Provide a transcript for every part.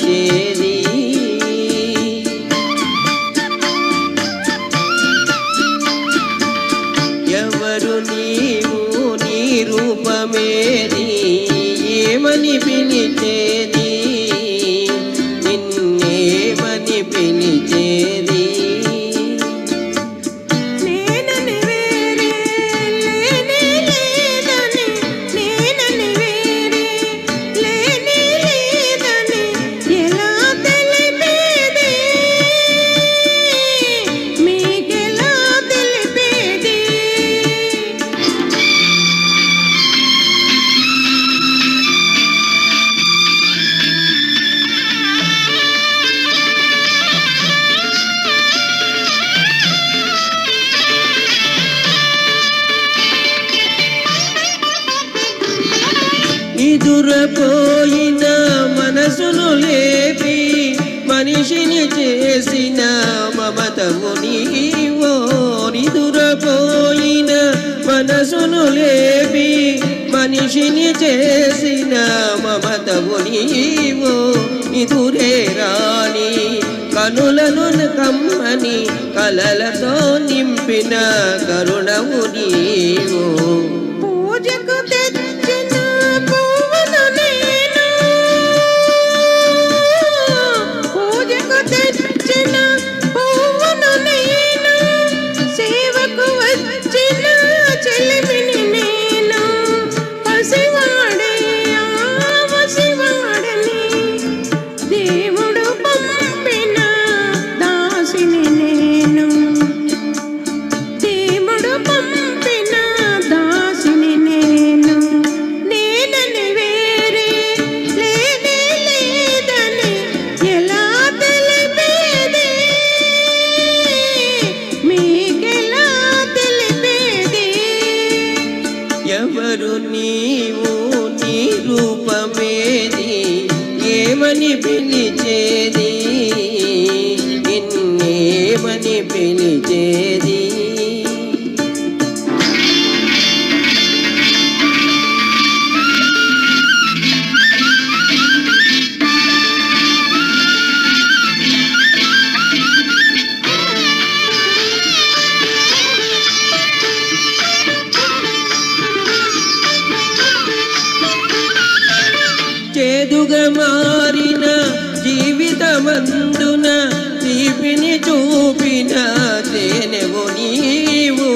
పిలిచేది. ఎవరు నీవు, నీ రూపమేది, ఏమని పిలిచేది, నిన్నేమని పిలిచేది. నిదురపోయిన మనసును లేపి మనిషిని చేసిన మమతము నీవో. నిదురపోయిన మనసును లేపి మనిషిని చేసిన మమతము నీవో. నిదురే రాని కనులను కమ్మని కలలతో నింపిన కరుణము నీవో. పూజకు ఎవరు నీవు, నీ రూపమేది, ఏమని పిలిచేది, నిన్నేమని పిలిచేది. చేదుగా మారిన జీవితమందున తీపిని చూపిన తేనెవు నీవు.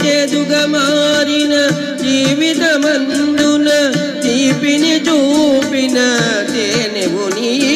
చేదుగా మారిన జీవితమందున తీపిని చూపిన తేనెవు నీవు.